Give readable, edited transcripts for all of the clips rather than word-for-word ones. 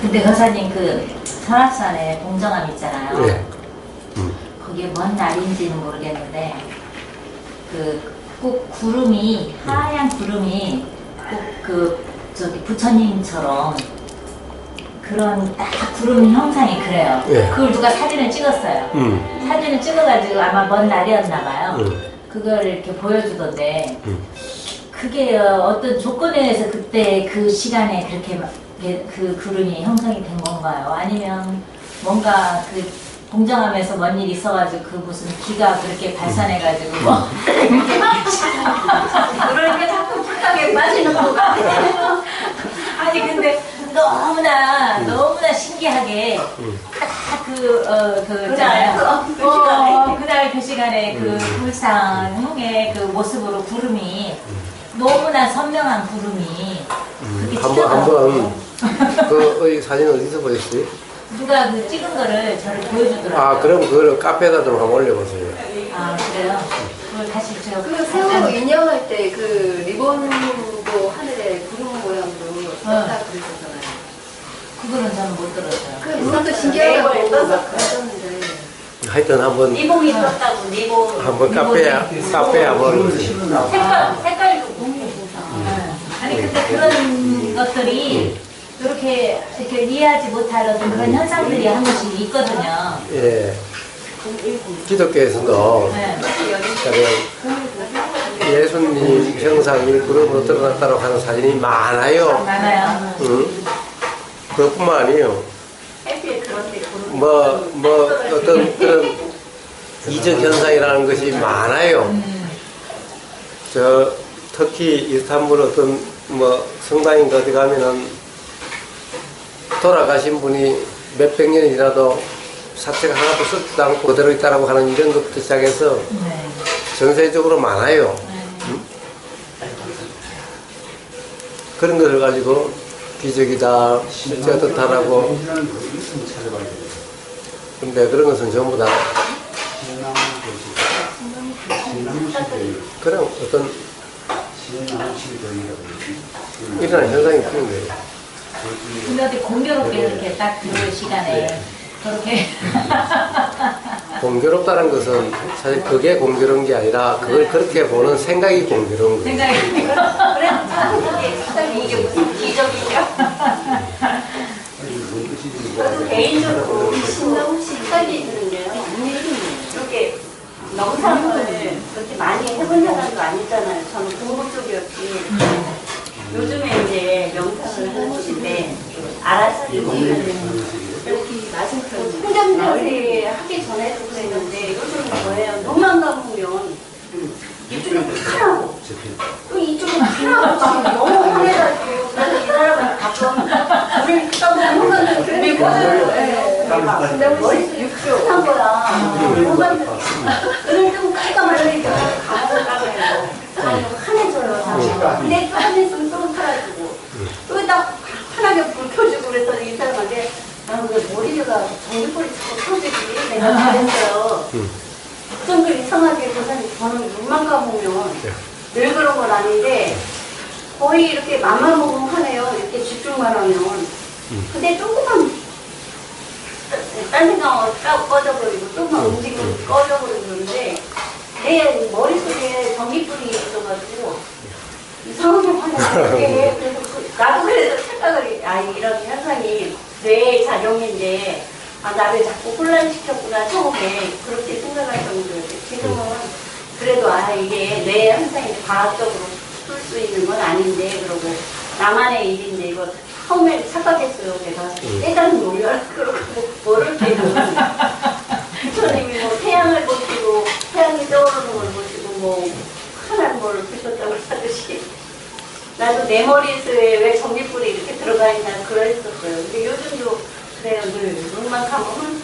근데 거사님 그 설악산에 공정암 있잖아요. 네. 거기에 뭔 날인지는 모르겠는데 그 꼭 구름이 하얀 구름이 꼭 그 저기 부처님처럼 그런 딱 구름 형상이 그래요. 네. 그걸 누가 사진을 찍었어요. 사진을 찍어가지고 아마 먼 날이었나 봐요. 그걸 이렇게 보여주던데 그게 어떤 조건에 의해서 그때 그 시간에 그렇게 그 구름이 형성이 된 건가요? 아니면 뭔가 그 공정하면서 뭔 일이 있어가지고 그 무슨 기가 그렇게 발산해가지고 뭐 그러니까 자꾸 착각에 빠지는 것 같아요. 아니 근데 너무나 신기하게 딱 그날 그 시간에 그 불상의 그 모습으로 구름이 너무나 선명한 구름이 그렇게 한번 그 사진 어디서 보였어요? 누가 그 찍은 거를 저를 보여주더라고요. 아, 그럼 그걸 카페에다 좀 한번 올려보세요. 아, 그래요? 그걸 다시 제가 그 세월호 인양할 때 그 리본도 하늘에 구름 모양으로 떴다 그러셨잖아요. 그거는 저는 못 들었어요. 그것도 신기하다고 막 그러셨는데. 하여튼 한번 리본이 떴다고 리본. 한번 카페에 한번 올려보세요. 색깔도 너무 아니 근데 그런 것들이 이렇게 이해하지 못할 어떤 그런 현상들이 한 번씩 있거든요. 예. 기독교에서도 네. 예수님 형상이 구름으로 드러났다고 하는 사진이 많아요. 많아요. 그것뿐만 아니에요. 어떤 그런 이적 현상이라는 것이 많아요. 특히 이스탄불 어떤 성당인가 어디 가면은 돌아가신 분이 몇백 년이 지나도 사체가 하나도 썩지도 않고 그대로 있다라고 하는 이런 것부터 시작해서 전세적으로 많아요. 그런 것을 가지고 기적이다, 진짜 어떻다라고. 근데 그런 것은 전부 다 그런 어떤 일어나는 현상이 있는 거예요. 근데 어디 공교롭게 이렇게 딱 그 시간에 그렇게 공교롭다는 것은 사실 그게 공교로운 게 아니라 그걸 그렇게 보는 생각이 공교로운 거예요. 생각이 그래 이게 무슨 기적이죠? 저도 개인적으로 신경 헷갈리 있는데요. 이렇게 명상을 그렇게 많이 해본 사람도 아니잖아요. 저는 공부 쪽이었지. 요즘에 이제 명상을 하시는데 알아서 통잠자세 하기 전에도 그랬는데 요즘은 뭐예요? 눈만 감으면 이쪽이 파랗고 또 이쪽은 파랗고 너무 환해가지고 그래서 이 사람은 가끔 눈을 떠보면 혼자는 근데 머릿속이 육한 거야. 눈을 뜨고 깜깜하니까 가만히 까매요. 환해져요. 근데 또 한 있으면 또 사라지고 또 딱 환하게 불 켜주고 그래서 이 사람한테 나는 왜 머리가 전기불이 자꾸 켜지지? 내가 잘했어요. 좀 그 이상하게 보사님 저는 눈만 감으면 늘 그런 건 아닌데 거의 이렇게 맘만 먹으면 하네요. 이렇게 집중만 하면. 근데 조금만 딴 생각하고 꺼져버리고 조금만 움직이면 꺼져버리고 그러는데 내 머릿속에 전기불이 있어가지고 이상하게 하네. 그래서 나도 그래서 착각을 이런 현상이 뇌의 작용인데 나를 자꾸 혼란시켰구나 처음에 그렇게 생각할 정도였어요. 지금은 그래도 이게 뇌의 현상이 과학적으로 풀 수 있는 건 아닌데 그러고 나만의 일인데 이거 처음에 착각했어요. 내가 깨달은 놀려라 그러고 모를 때는 부처님이 태양을 보시고 태양이 떠오르는 걸 보시고 환한 거를 보셨다고 하듯이 나도 내 머릿속에 왜 전기불이 이렇게 들어가 있나 그랬었어요. 근데 요즘도 그래요. 늘 눈만 감으면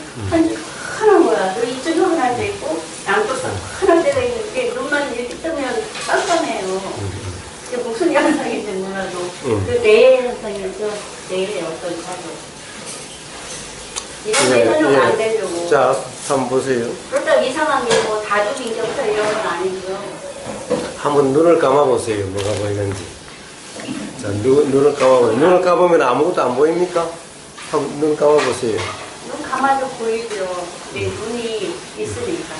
환한 거야. 늘 이쪽이 환할 때 있고 양쪽 환할 때가 있는데 눈만 이렇게 뜨면 깜깜해요. 이게 무슨 현상인지 몰라도 그 뇌의 현상이죠. 뇌의 어떤 작용. 이런 데서는 안 되려고. 자, 한번 보세요. 그렇다고 이상한 게 다중인격자 이런 건 아니고요. 한번 눈을 감아보세요. 뭐가 보이는지. 자, 눈을 감아보세요. 눈을 감으면 아무것도 안 보입니까? 한번 눈 감아보세요. 눈 감아도 보이죠. 내 눈이 있으니까.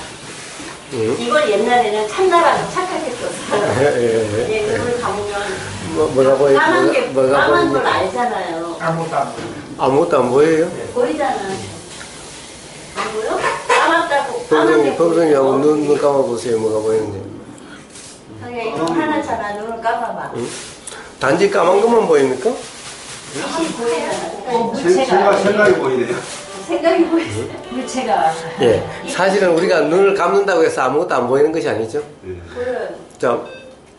응? 이걸 옛날에는 찬나라고 착각했었어요. 예. 내 눈을 감으면 뭐가 보여요? 까만 걸 알잖아요. 아무것도 안 보여요? 보이잖아. 안 보여? 까맣다고. 까만 게 범선이 한번 보이죠? 눈 감아보세요. 뭐가 보이는지. 자기야 이거 하나잖아. 눈을 감아봐. 응? 단지 까만 것만 보입니까? 빛이 보이잖아. 물체가 생각이 보이네요. 생각이 보이죠. 물체가 예. 사실은 우리가 눈을 감는다고 해서 아무것도 안 보이는 것이 아니죠. 보여요.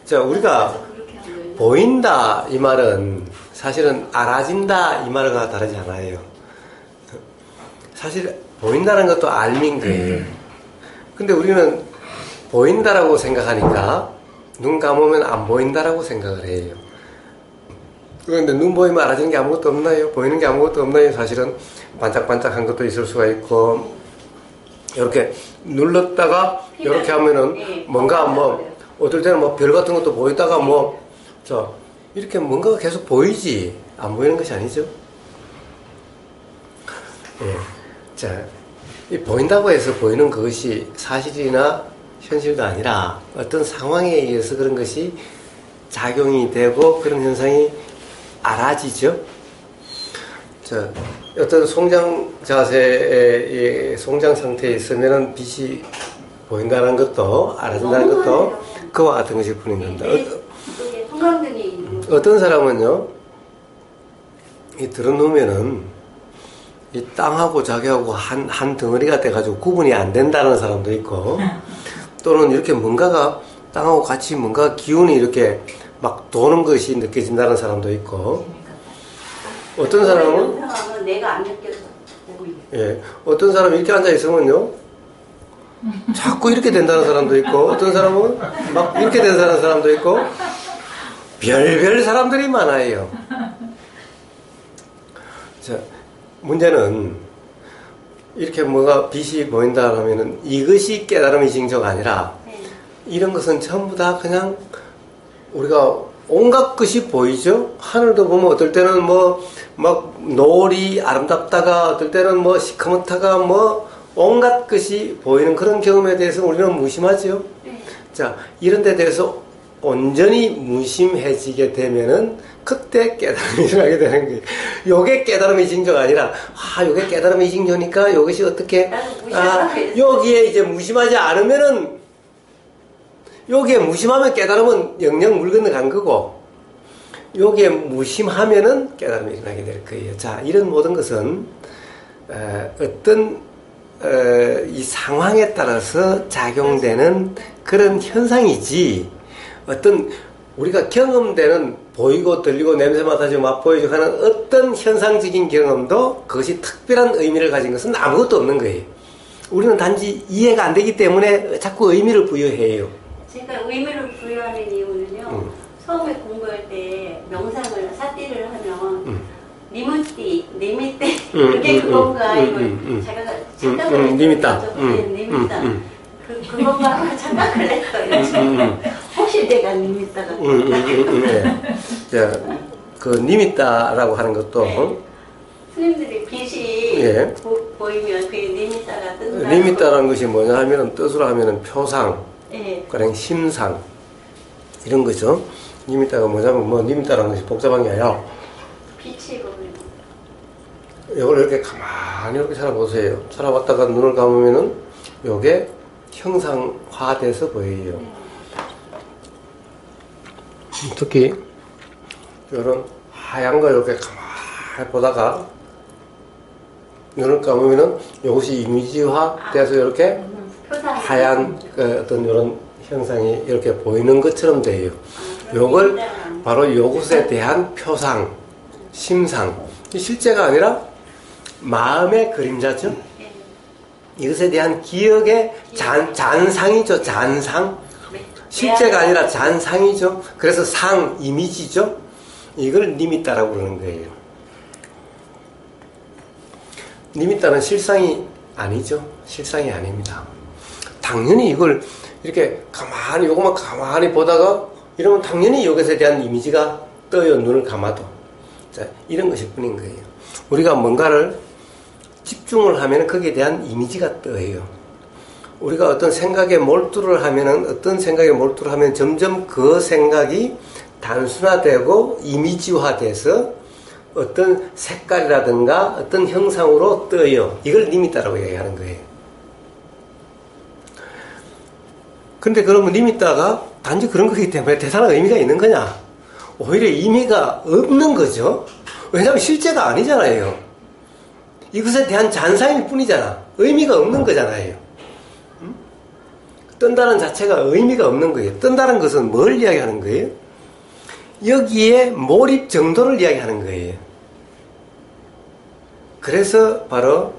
자, 우리가 그렇게 하면 보인다 이 말은 사실은 알아진다 이 말과 다르지 않아요. 사실 보인다는 것도 알민 거예요. 근데 우리는 보인다라고 생각하니까 눈 감으면 안 보인다라고 생각을 해요. 그런데 눈 보이면 알아지는 게 아무것도 없나요? 보이는 게 아무것도 없나요? 사실은 반짝반짝한 것도 있을 수가 있고, 이렇게 눌렀다가 이렇게 하면은 뭔가 뭐 어떨 때는 뭐 별 같은 것도 보이다가 이렇게 뭔가가 계속 보이지 안 보이는 것이 아니죠. 예. 자, 이 보인다고 해서 보이는 그것이 사실이나 현실도 아니라 어떤 상황에 의해서 그런 것이 작용이 되고 그런 현상이 알아지죠. 자, 어떤 송장 자세의 송장 상태에 있으면은 빛이 보인다는 것도 알아진다는 것도 그와 같은 것일 뿐입니다. 이게 형광등이 어떤 사람은요, 이 들어놓으면은 이 땅하고 자기하고 한 덩어리가 돼가지고 구분이 안 된다는 사람도 있고, 또는 이렇게 뭔가가 땅하고 같이 뭔가 기운이 이렇게 막 도는 것이 느껴진다는 사람도 있고, 어떤 사람은 영상하면 내가 안 느껴서 보고 있는. 예, 어떤 사람은 이렇게 앉아 있으면요, 자꾸 이렇게 된다는 사람도 있고, 어떤 사람은 막 이렇게 된 사람도 있고, 별별 사람들이 많아요. 자, 문제는 이렇게 뭐가 빛이 보인다 하면은 이것이 깨달음의 징조가 아니라 이런 것은 전부 다 그냥 우리가 온갖 것이 보이죠? 하늘도 보면 어떨 때는 막 노을이 아름답다가 어떨 때는 시커멓다가 온갖 것이 보이는 그런 경험에 대해서 우리는 무심하죠? 자, 이런 데 대해서 온전히 무심해지게 되면은 그때 깨달음이 일어나게 되는 거예요. 요게 깨달음의 징조가 아니라, 요게 깨달음의 징조니까 이것이 어떻게, 여기에 이제 무심하지 않으면은, 여기에 무심하면 깨달음은 영영 물 건너간 거고, 여기에 무심하면은 깨달음이 일어나게 될 거예요. 자, 이런 모든 것은, 어떤, 이 상황에 따라서 작용되는 그런 현상이지, 어떤 우리가 경험되는 보이고 들리고 냄새 맡아지고 맛보이고 하는 어떤 현상적인 경험도 그것이 특별한 의미를 가진 것은 아무것도 없는 거예요. 우리는 단지 이해가 안 되기 때문에 자꾸 의미를 부여해요. 제가 의미를 부여하는 이유는요. 처음에 공부할 때 명상을 사띠를 하면 니미띠 그게 그건가 이걸 제가 착각을 했어요. 니미따 그건가 하고 착각을 했어요. 혹시 내가 니미따가 자, 그 니미따라고 하는 것도 스님들이 빛이 보이면 그게 니미따가 뜬다. 니미따라는 것이 뭐냐 하면은 뜻으로 하면은 표상, 그냥 심상 이런 거죠. 니미따가 뭐냐면 니미따라는 것이 복잡한 게 아니라 빛이 보이는. 이걸 이렇게 가만히 이렇게 살아보세요. 살아봤다가 눈을 감으면은 요게 형상화돼서 보여요. 특히 이런 하얀 거 이렇게 가만히 보다가 눈을 감으면은 이것이 이미지화 돼서 이렇게 하얀 어떤 이런 형상이 이렇게 보이는 것처럼 돼요. 요걸 바로 이것에 대한 표상, 심상, 실제가 아니라 마음의 그림자죠. 이것에 대한 기억의 잔상이죠. 잔상. 실제가 아니라 잔상이죠. 그래서 상, 이미지죠. 이걸 니미따라고 그러는 거예요. 니미따는 실상이 아니죠. 실상이 아닙니다. 당연히 이걸 이렇게 가만히 요것만 가만히 보다가 이러면 당연히 이것에 대한 이미지가 떠요. 눈을 감아도. 자, 이런 것일 뿐인 거예요. 우리가 뭔가를 집중을 하면 거기에 대한 이미지가 떠요. 우리가 어떤 생각에 몰두를 하면은, 어떤 생각에 몰두를 하면 점점 그 생각이 단순화되고 이미지화돼서 어떤 색깔이라든가 어떤 형상으로 떠요. 이걸 리미따라고 얘기하는 거예요. 근데 그러면 리미따가 단지 그런 거기 때문에 대단한 의미가 있는 거냐? 오히려 의미가 없는 거죠. 왜냐하면 실제가 아니잖아요. 이것에 대한 잔상일 뿐이잖아. 의미가 없는 거잖아요. 뜬다는 자체가 의미가 없는 거예요. 뜬다는 것은 뭘 이야기하는 거예요? 여기에 몰입 정도를 이야기하는 거예요. 그래서 바로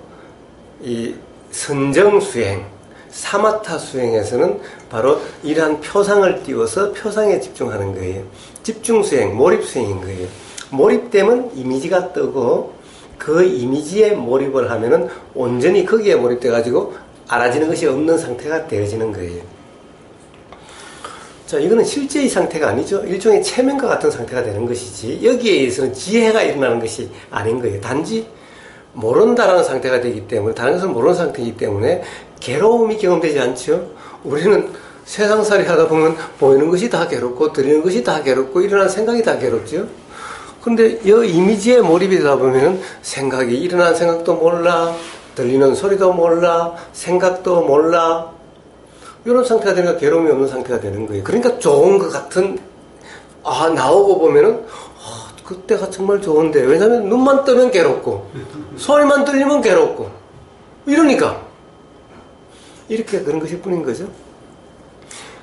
이 선정수행, 사마타 수행에서는 바로 이러한 표상을 띄워서 표상에 집중하는 거예요. 집중수행, 몰입수행인 거예요. 몰입되면 이미지가 뜨고 그 이미지에 몰입을 하면은 온전히 거기에 몰입돼가지고 알아지는 것이 없는 상태가 되어지는 거예요. 자, 이거는 실제의 상태가 아니죠. 일종의 체면과 같은 상태가 되는 것이지 여기에 의해서는 지혜가 일어나는 것이 아닌 거예요. 단지 모른다라는 상태가 되기 때문에, 다른 것을 모르는 상태이기 때문에 괴로움이 경험되지 않죠. 우리는 세상살이 하다 보면 보이는 것이 다 괴롭고 들리는 것이 다 괴롭고 일어나는 생각이 다 괴롭죠. 근데 이 이미지에 몰입이 되다 보면 생각이, 일어나는 생각도 몰라, 들리는 소리도 몰라, 생각도 몰라, 이런 상태가 되니까 괴로움이 없는 상태가 되는 거예요. 그러니까 좋은 것 같은, 나오고 보면은 그때가 정말 좋은데, 왜냐면 눈만 뜨면 괴롭고 소리만 들리면 괴롭고 이러니까 이렇게 그런 것일 뿐인 거죠.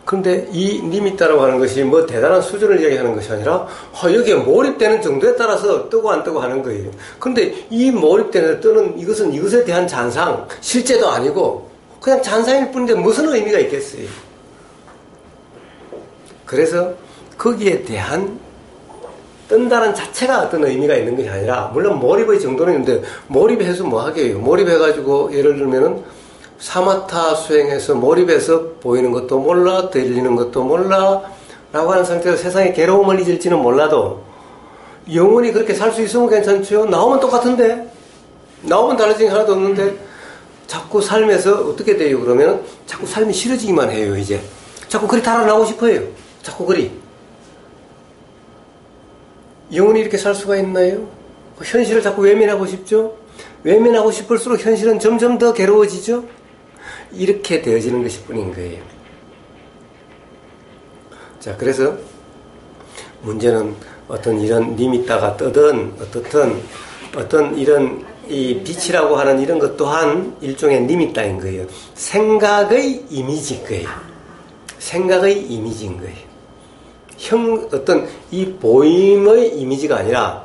그런데 이 리미따라고 하는 것이 뭐 대단한 수준을 이야기하는 것이 아니라 여기에 몰입되는 정도에 따라서 뜨고 안 뜨고 하는 거예요. 그런데 이 몰입되는 뜨는 이것은 이것에 대한 잔상, 실제도 아니고 그냥 잔상일 뿐인데 무슨 의미가 있겠어요. 그래서 거기에 대한 뜬다는 자체가 어떤 의미가 있는 것이 아니라, 물론 몰입의 정도는 있는데 몰입해서 뭐 하게요. 몰입해가지고 예를 들면은 사마타 수행해서 몰입해서 보이는 것도 몰라, 들리는 것도 몰라 라고 하는 상태에서 세상에 괴로움을 잊을지는 몰라도 영원히 그렇게 살 수 있으면 괜찮죠. 나오면 똑같은데, 나오면 달라진 게 하나도 없는데 자꾸 삶에서 어떻게 돼요? 그러면 자꾸 삶이 싫어지기만 해요. 이제 자꾸 그리 달아나고 싶어요. 자꾸 그리. 영원히 이렇게 살 수가 있나요? 현실을 자꾸 외면하고 싶죠? 외면하고 싶을수록 현실은 점점 더 괴로워지죠? 이렇게 되어지는 것일 뿐인 거예요. 자, 그래서 문제는 어떤 이런 리미따가 뜨든 어떻든 어떤 이런 이 빛이라고 하는 이런 것 또한 일종의 리미따인 거예요. 생각의 이미지인 거예요. 생각의 이미지인 거예요. 어떤 이 보임의 이미지가 아니라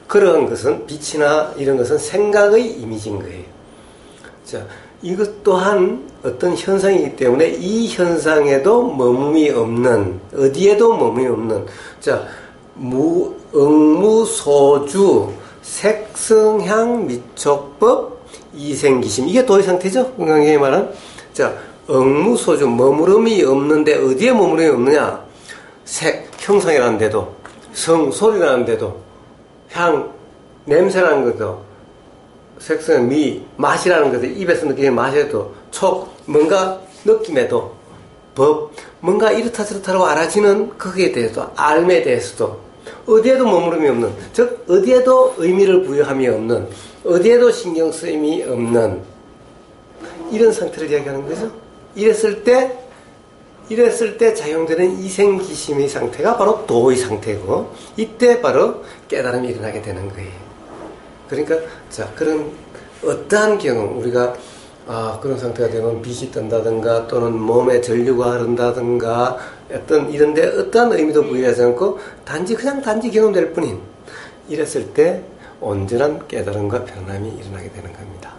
그런 것은 빛이나 이런 것은 생각의 이미지인 거예요. 자, 이것 또한 어떤 현상이기 때문에 이 현상에도 머금이 없는, 어디에도 머금이 없는, 자, 응무소주, 색성향 미촉법, 이생기심, 이게 도의 상태죠? 건강하게 말한. 자, 응무소주, 머무름이 없는데 어디에 머무름이 없느냐? 색, 형상이라는 데도, 성, 소리라는 데도, 향, 냄새라는 것도, 색성, 미, 맛이라는 것도, 입에서 느끼는 맛에도, 촉, 뭔가 느낌에도, 법, 뭔가 이렇다 저렇다라고 알아지는 거기에 대해서도, 알에 대해서도, 어디에도 머무름이 없는, 즉 어디에도 의미를 부여함이 없는, 어디에도 신경 쓰임이 없는 이런 상태를 이야기하는 거죠. 이랬을 때 작용되는 이생기심의 상태가 바로 도의 상태고, 이때 바로 깨달음이 일어나게 되는 거예요. 그러니까 자, 그런 어떠한 경험, 우리가 그런 상태가 되면 빛이 뜬다든가 또는 몸에 전류가 흐른다든가 어떤 이런데 어떠한 의미도 부여하지 않고 단지 경험될 뿐인, 이랬을 때 온전한 깨달음과 변함이 일어나게 되는 겁니다.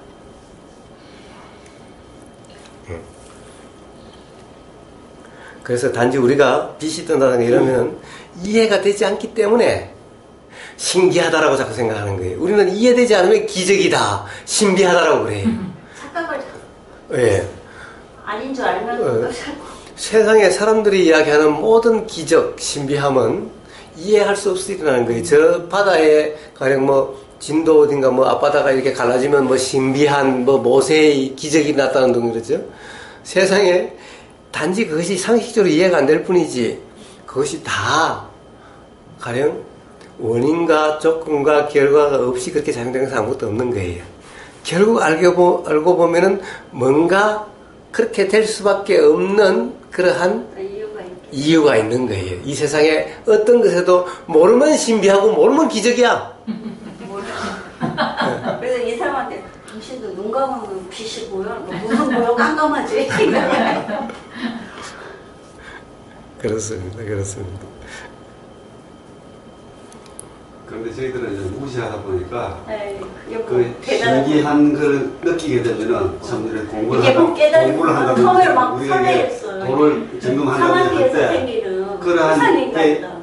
그래서 단지 우리가 빛이 뜬다든가 이러면 이해가 되지 않기 때문에 신기하다라고 자꾸 생각하는 거예요. 우리는 이해되지 않으면 기적이다, 신비하다라고 그래요. 착각을 예. 아닌 줄 알면 세상에 사람들이 이야기하는 모든 기적, 신비함은 이해할 수 없이 일어나는 거예요. 저 바다에 가령 뭐 진도 어딘가 뭐 앞바다가 이렇게 갈라지면 뭐 신비한 뭐 모세의 기적이 났다는 등 그러죠. 세상에 단지 그것이 상식적으로 이해가 안 될 뿐이지 그것이 다 가령 원인과 조건과 결과가 없이 그렇게 작용된 것은 아무것도 없는 거예요. 결국 알고 보면은 뭔가 그렇게 될 수밖에 없는 그러한 이유가 있는 거예요. 이 세상에 어떤 것에도 모르면 신비하고 모르면 기적이야. 그래서 이 사람한테 당신도 눈 감으면 빛이 보여? 무슨 보여? 깜깜하지? 그렇습니다. 그렇습니다. 그런데 저희들은 이제 무시하다 보니까 에이, 그 신기한 걸 느끼게 되면은 참 이렇게 공부를 한다면 처음에 막 우리가 설레했어요. 돈을 점검한다면 사막에서 할때 생기는 그러한 환상인가 때 보다.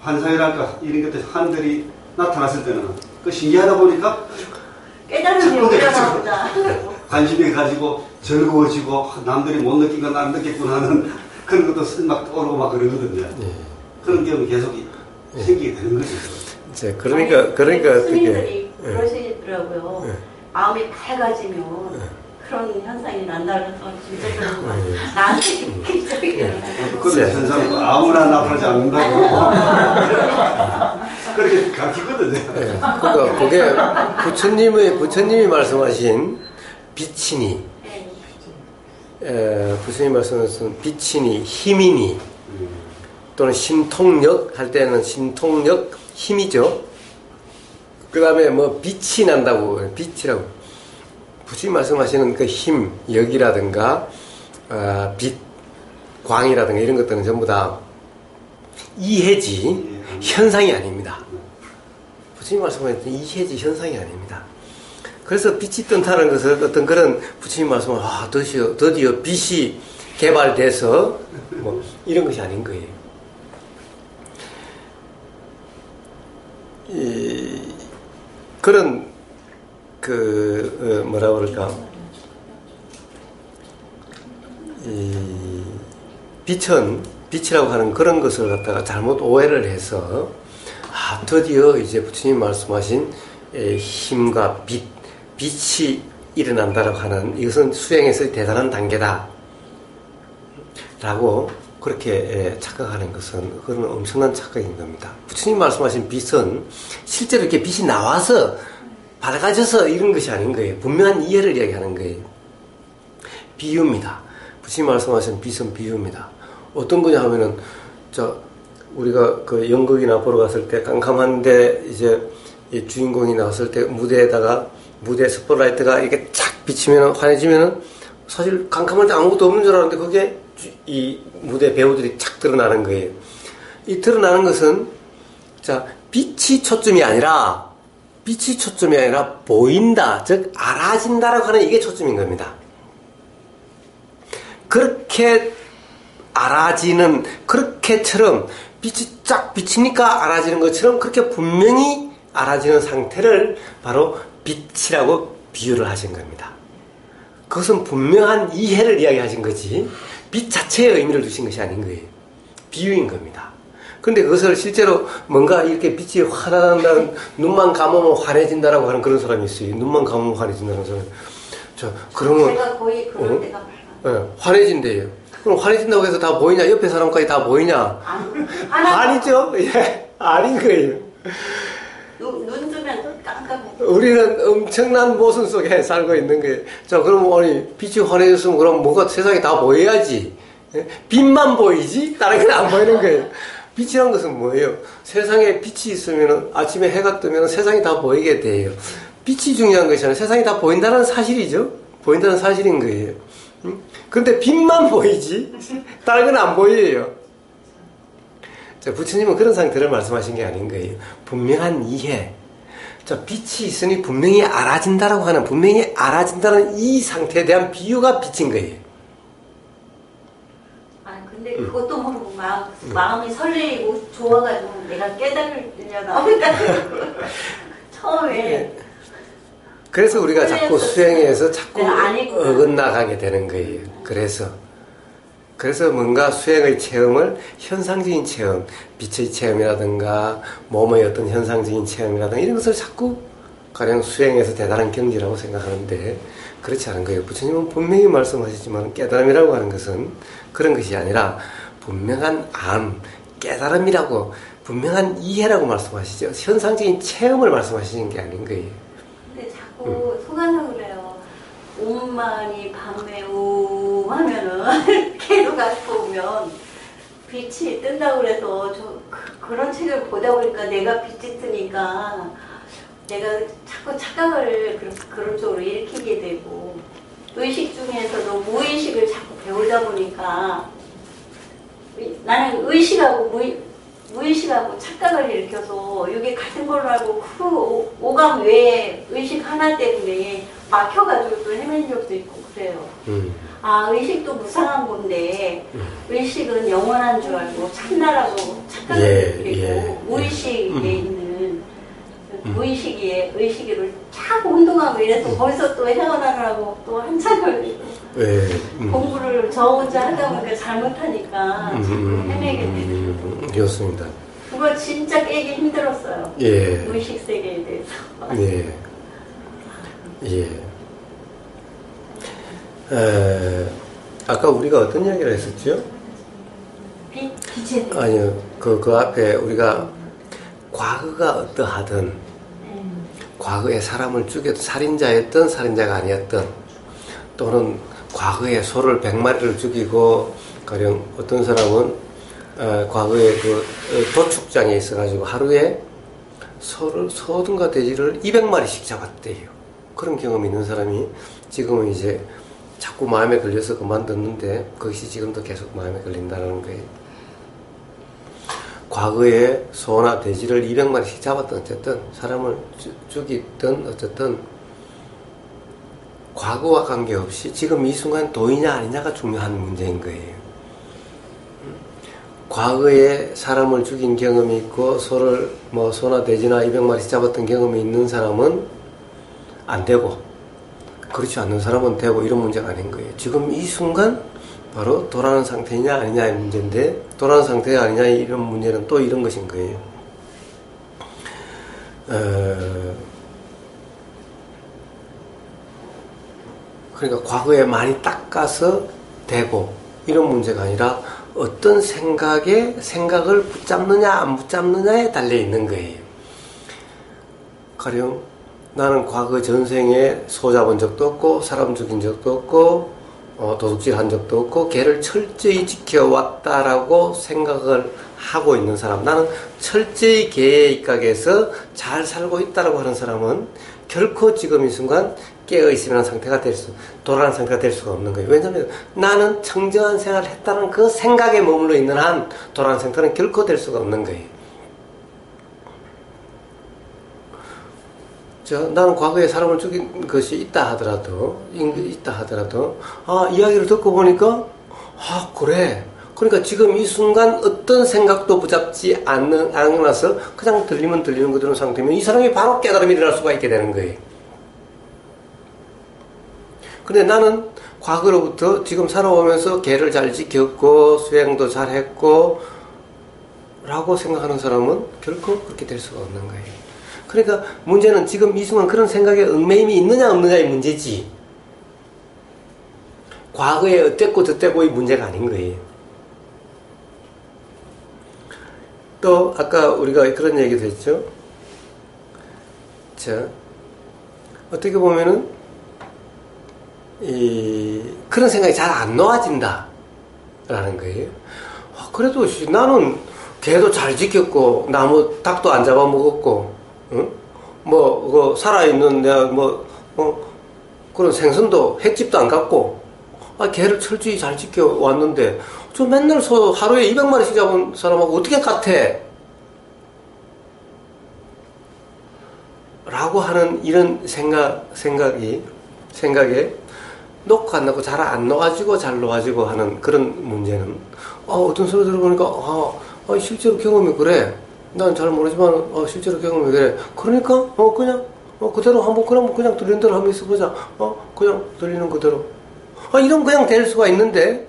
환상이랄까 이런 것들 한들이 나타났을 때는 그 신기하다 보니까 깨달음이 오려나 보다. 관심이 가지고 즐거워지고 남들이 못 느낀 건 난 느꼈구나 하는 그런 것도 막 떠오르고 막 그러거든요. 그런 경험이 계속 생기게 되는 거죠. 이제 그러니까 스님들이 그러시더라고요. 마음이 밝아지면 그런 현상이 난다고 진짜 그런 거 나한테 기적이에요. 그런 현상은 아무나 나타나지 않는다고 그렇게 가르치거든요. 그러니까 그게 부처님이 말씀하신 빛이니 부처님이 말씀하신 빛이니 힘이니 또는 신통력 할 때는 신통력 힘이죠. 그 다음에 뭐 빛이 난다고 빛이라고 부처님 말씀하시는 그 힘 역이라든가 빛 광이라든가 이런 것들은 전부 다 이해지 현상이 아닙니다. 부처님 말씀하신 이해지 현상이 아닙니다. 그래서 빛이 뜬다는 것은 어떤 그런 부처님 말씀은 드디어 빛이 개발돼서 뭐 이런 것이 아닌 거예요. 그런 뭐라 그럴까 빛이라고 하는 그런 것을 갖다가 잘못 오해를 해서 드디어 이제 부처님 말씀하신 힘과 빛이 일어난다라고 하는 이것은 수행에서의 대단한 단계다 라고 그렇게 착각하는 것은 그건 엄청난 착각인 겁니다. 부처님 말씀하신 빛은 실제로 이렇게 빛이 나와서 밝아져서 이런 것이 아닌 거예요. 분명한 이해를 이야기하는 거예요. 비유입니다. 부처님 말씀하신 빛은 비유입니다. 어떤 거냐 하면은 우리가 그 연극이나 보러 갔을 때 깜깜한데 이제 이 주인공이 나왔을 때 무대 스포트라이트가 이렇게 착 비치면 환해지면은 사실 깜깜할 때 아무것도 없는 줄 알았는데 그게 이 무대 배우들이 착 드러나는 거예요. 이 드러나는 것은 빛이 초점이 아니라 보인다, 즉 알아진다라고 하는 이게 초점인 겁니다. 그렇게 알아지는 그렇게처럼 빛이 쫙 비치니까 알아지는 것처럼 그렇게 분명히 알아지는 상태를 바로 빛이라고 비유를 하신 겁니다. 그것은 분명한 이해를 이야기하신 거지 빛 자체의 의미를 두신 것이 아닌 거예요. 비유인 겁니다. 그런데 그것을 실제로 뭔가 이렇게 빛이 환한다는 눈만 감으면 환해진다라고 하는 그런 사람이 있어요. 눈만 감으면 환해진다는 사람. 그러면 제가 거의 그럴 때가 많아요. 환해진대요. 그럼 환해진다고 해서 다 보이냐? 옆에 사람까지 다 보이냐? 아니죠. 예, 아닌 거예요. 눈 뜨면 깜깜해. 우리는 엄청난 모순 속에 살고 있는 거예요. 그럼 빛이 환해졌으면 그럼 뭔가 세상에 다 보여야지. 빛만 보이지? 다른 건 안 보이는 거예요. 빛이란 것은 뭐예요? 세상에 빛이 있으면 아침에 해가 뜨면 세상이 다 보이게 돼요. 빛이 중요한 것이잖아요. 세상이 다 보인다는 사실이죠. 보인다는 사실인 거예요. 그런데 빛만 보이지? 다른 건 안 보여요. 부처님은 그런 상태를 말씀하신 게 아닌 거예요. 분명한 이해. 빛이 있으니 분명히 알아진다라고 하는, 분명히 알아진다는 이 상태에 대한 비유가 빛인 거예요. 근데 그것도 모르고 마음이 설레이고 좋아가지고 내가 깨달으려나 처음에. 그래서 우리가 자꾸 수행해서 자꾸 어긋나가게 되는 거예요. 그래서 그래서 뭔가 수행의 체험을 현상적인 체험, 빛의 체험이라든가 몸의 어떤 현상적인 체험이라든가 이런 것을 자꾸 가령 수행에서 대단한 경지라고 생각하는데 그렇지 않은 거예요. 부처님은 분명히 말씀하셨지만 깨달음이라고 하는 것은 그런 것이 아니라 분명한 암, 깨달음이라고 분명한 이해라고 말씀하시죠. 현상적인 체험을 말씀하시는 게 아닌 거예요. 근데 자꾸 속아서 그래요. 오만이 밤에 우 하면은 계속 갖고 오면 빛이 뜬다고 그래서 그런 책을 보다 보니까 내가 빛이 뜨니까 내가 자꾸 착각을 그런 쪽으로 일으키게 되고 의식 중에서도 무의식을 자꾸 배우다 보니까 나는 의식하고 무의식하고 착각을 일으켜서 이게 같은 걸로 알고 그 오감 외에 의식 하나 때문에 막혀가지고 또 헤맨 적도 있고 그래요. 아, 의식도 무상한 건데 의식은 영원한 줄 알고 참나라고 착각을 일으키고 무의식에 있는 무의식에 의식을 자꾸 운동하고 이래서 거기서 또 헤어나가라고 또 한참 걸리고 공부를 저 혼자 하다 보니까 잘못하니까 자꾸 헤매게 되더라고요. 그렇습니다. 그거 진짜 깨기 힘들었어요. 무의식 세계에 대해서. 아까 우리가 어떤 이야기를 했었죠? 빛에 대해. 아니요. 그 앞에 우리가 과거가 어떠하든 과거에 사람을 죽여도 살인자였던 살인자가 아니었던 또는 과거에 소를 100마리를 죽이고 가령 어떤 사람은 과거에 그 도축장에 있어가지고 하루에 소든가 돼지를 200마리씩 잡았대요. 그런 경험이 있는 사람이 지금은 이제 자꾸 마음에 걸려서 그만뒀는데 그것이 지금도 계속 마음에 걸린다는 거예요. 과거에 소나 돼지를 200마리씩 잡았던 어쨌든 사람을 죽이든 어쨌든 과거와 관계없이 지금 이 순간 도이냐 아니냐가 중요한 문제인 거예요. 과거에 사람을 죽인 경험이 있고 소를 소나 돼지나 200마리씩 잡았던 경험이 있는 사람은 안 되고 그렇지 않는 사람은 되고 이런 문제가 아닌 거예요. 지금 이 순간 바로 돌아가는 상태냐 아니냐의 문제인데 돌아가는 상태냐 아니냐 이런 문제는 또 이런 것인 거예요. 그러니까 과거에 많이 닦아서 되고 이런 문제가 아니라 어떤 생각을 붙잡느냐 안 붙잡느냐에 달려 있는 거예요. 가령 나는 과거 전생에 소 잡은 적도 없고 사람 죽인 적도 없고 도둑질 한 적도 없고 개를 철저히 지켜왔다라고 생각을 하고 있는 사람, 나는 철저히 개의 입각에서 잘 살고 있다라고 하는 사람은 결코 지금 이 순간 깨어있으면 상태가 돌아가는 상태가 될 수가 없는 거예요. 왜냐하면 나는 청정한 생활을 했다는 그 생각에 머물러 있는 한 돌아가는 상태는 결코 될 수가 없는 거예요. 나는 과거에 사람을 죽인 것이 있다 하더라도 이야기를 듣고 보니까 그래. 그러니까 지금 이 순간 어떤 생각도 붙잡지 않아서 그냥 들리면 들리는 그대로 상태면 이 사람이 바로 깨달음이 일어날 수가 있게 되는 거예요. 근데 나는 과거로부터 지금 살아오면서 개를 잘 지켰고 수행도 잘했고 라고 생각하는 사람은 결코 그렇게 될 수가 없는 거예요. 그러니까 문제는 지금 이 순간 그런 생각에 얽매임이 있느냐 없느냐의 문제지 과거에 어땠고 저땠고의 문제가 아닌 거예요. 또 아까 우리가 그런 얘기도 했죠. 어떻게 보면은 그런 생각이 잘 안 놓아진다 라는 거예요. 그래도 나는 개도 잘 지켰고 나무 닭도 안 잡아먹었고 살아있는 내가 그런 생선도 횟집도 안 갔고 개를 철저히 잘 지켜왔는데 저 맨날 소 하루에 200마리씩 잡은 사람하고 어떻게 같아? 라고 하는 이런 생각에 놓고 안 놓고 잘 안 놓아지고 잘 놓아지고 하는 그런 문제는 어떤 소리 들어보니까 실제로 경험이 그래. 난 잘 모르지만 실제로 경험이 그래. 그러니까 그냥 그대로 한번 그냥 들리는 대로 한번 있어보자. 그냥 들리는 그대로. 이런 그냥 될 수가 있는데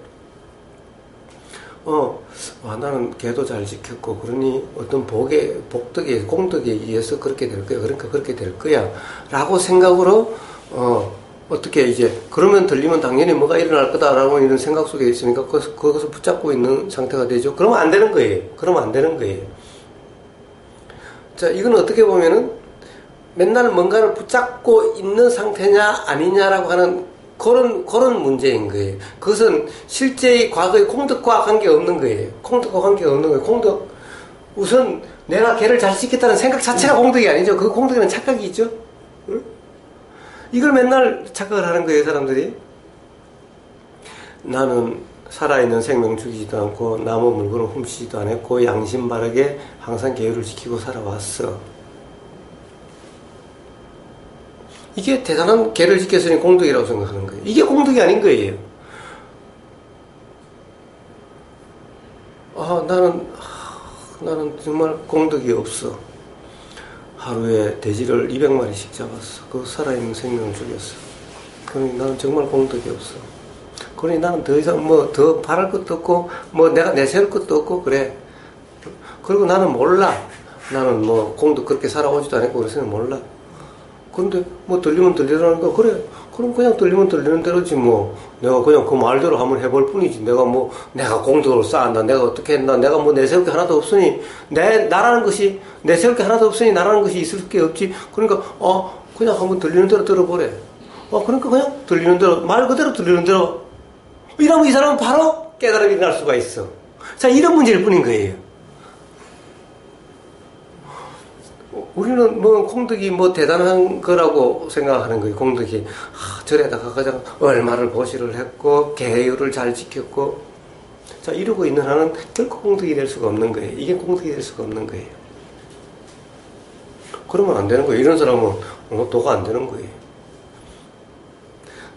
나는 계도 잘 지켰고, 그러니 어떤 복덕에, 공덕에 의해서 그렇게 될 거야. 그러니까 그렇게 될 거야. 라고 생각으로, 어떻게 이제, 그러면 들리면 당연히 뭐가 일어날 거다라고 이런 생각 속에 있으니까, 거기서 붙잡고 있는 상태가 되죠. 그러면 안 되는 거예요. 그러면 안 되는 거예요. 자, 이건 어떻게 보면은, 맨날 뭔가를 붙잡고 있는 상태냐, 아니냐라고 하는 그런 문제인 거예요. 그것은 실제의 과거의 공덕과 관계없는 거예요. 공덕과 관계없는 거예요. 우선 내가 걔를 잘 지켰다는 생각 자체가 공덕이 아니죠. 그 공덕에는 착각이 있죠. 응? 이걸 맨날 착각을 하는 거예요, 사람들이. 나는 살아있는 생명 죽이지도 않고 남의 물건을 훔치지도 않았고 양심 바르게 항상 계율을 지키고 살아왔어. 이게 대단한 계를 지켰으니 공덕이라고 생각하는 거예요. 이게 공덕이 아닌 거예요. 나는 정말 공덕이 없어. 하루에 돼지를 200마리씩 잡았어. 그 살아있는 생명을 죽였어. 그러니 나는 정말 공덕이 없어. 그러니 나는 더 이상 더 바랄 것도 없고, 내가 내세울 것도 없고, 그래. 그리고 나는 몰라. 나는 공덕 그렇게 살아오지도 않았고, 그래서는 몰라. 근데 들리면 들리라니까 그래. 그럼 그냥 들리면 들리는 대로지 내가 그냥 그 말대로 한번 해볼 뿐이지. 내가 공덕을 쌓았나, 내가 어떻게 했나, 내가 내세울 게 하나도 없으니, 나라는 것이, 내세울 게 하나도 없으니 나라는 것이 있을 게 없지. 그러니까, 그냥 한번 들리는 대로 들어보래. 그러니까 그냥 들리는 대로, 말 그대로 들리는 대로. 이러면 이 사람은 바로 깨달음이 날 수가 있어. 자, 이런 문제일 뿐인 거예요. 우리는 공덕이 대단한 거라고 생각하는 거예요. 공덕이 절에다가 가장 얼마를 보시를 했고 계율을 잘 지켰고, 자, 이러고 있는 한은 결코 공덕이 될 수가 없는 거예요. 이게 공덕이 될 수가 없는 거예요. 그러면 안 되는 거예요. 이런 사람은 도가 안 되는 거예요.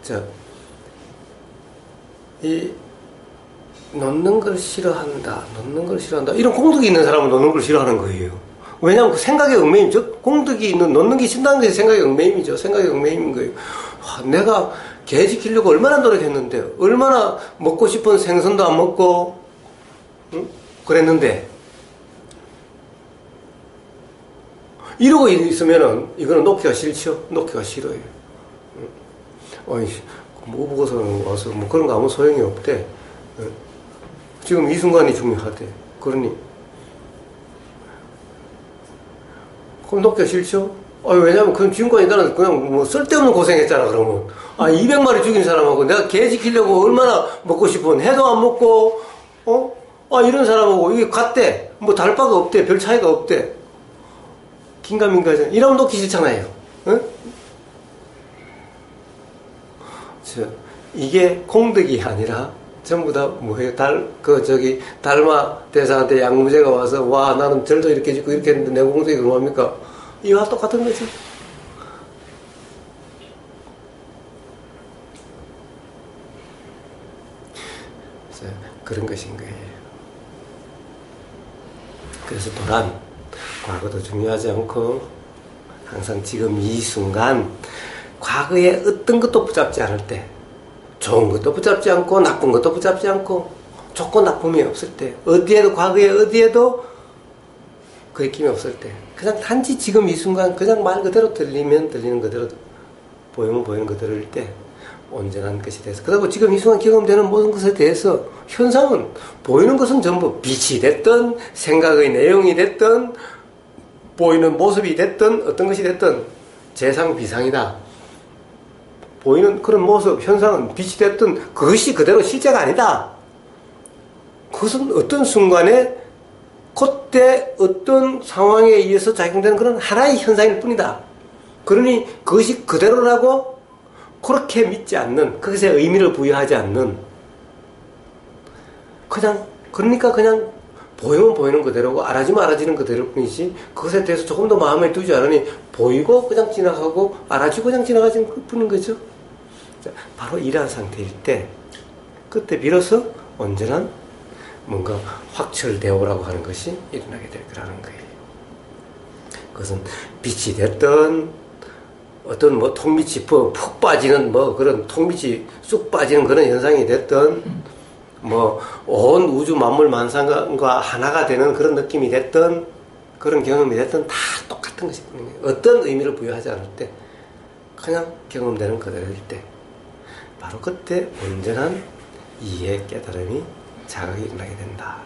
자, 놓는 걸 싫어한다. 이런 공덕이 있는 사람은 놓는 걸 싫어하는 거예요. 왜냐하면 그 생각의 얽매임이죠. 공덕이 있는, 놓는 게 신다는 것이 생각의 얽매임이죠. 생각의 얽매임인 거예요. 내가 개 지키려고 얼마나 노력했는데, 얼마나 먹고 싶은 생선도 안 먹고, 응? 그랬는데, 이러고 있으면은, 이거는 놓기가 싫죠? 놓기가 싫어요. 보고서 와서 그런 거 아무 소용이 없대. 지금 이 순간이 중요하대. 그러니, 그럼 놓기가 싫죠? 왜냐면 그럼 지금까지 나는 그냥 쓸데없는 고생했잖아, 그러면. 200마리 죽인 사람하고 내가 개 지키려고 얼마나 먹고 싶은 해도 안 먹고, 이런 사람하고 이게 같대. 다를 바가 없대. 별 차이가 없대. 긴가민가잖아. 이러면 놓기 싫잖아요. 응? 이게 공덕이 아니라 전부 다 뭐예요? 달마 대사한테 양무제가 와서 나는 절도 이렇게 짓고 이렇게 했는데 내 공덕이 뭐합니까? 이와 똑같은 거지. 그런 것인 거예요. 그래서 도란, 과거도 중요하지 않고 항상 지금 이 순간 과거에 어떤 것도 붙잡지 않을 때, 좋은 것도 붙잡지 않고 나쁜 것도 붙잡지 않고 좋고 나쁨이 없을 때, 과거에 어디에도 그 느낌이 없을 때, 그냥 단지 지금 이 순간 그냥 말 그대로 들리면 들리는 그대로, 보이면 보이는 그대로일 때 온전한 것이 돼서, 그리고 지금 이 순간 경험되는 모든 것에 대해서 현상은, 보이는 것은 전부 빛이 됐든 생각의 내용이 됐든 보이는 모습이 됐든 어떤 것이 됐든 재상 비상이다. 보이는 그런 모습, 현상은 빛이 됐든 그것이 그대로 실제가 아니다. 그것은 어떤 순간에 그때 어떤 상황에 의해서 작용되는 그런 하나의 현상일 뿐이다. 그러니 그것이 그대로라고 그렇게 믿지 않는, 그것에 의미를 부여하지 않는, 그러니까 그냥 보이면 보이는 그대로고 알아지면 알아지는 그대로일 뿐이지, 그것에 대해서 조금 더 마음에 두지 않으니 보이고 그냥 지나가고 알아지고 그냥 지나가지는 뿐인 거죠. 바로 이러한 상태일 때, 그때 비로소 온전한 뭔가 확철대오라고 하는 것이 일어나게 될 거라는 거예요. 그것은 빛이 됐든 어떤 통빛이 푹 빠지는 그런 통빛이 쑥 빠지는 그런 현상이 됐든, 뭐 온 우주 만물 만상과 하나가 되는 그런 느낌이 됐던 그런 경험이 됐던 다 똑같은 것이 어떤 의미를 부여하지 않을 때 그냥 경험되는 그대로일 때 바로 그때 온전한 이해 깨달음이 자각이 일어나게 된다.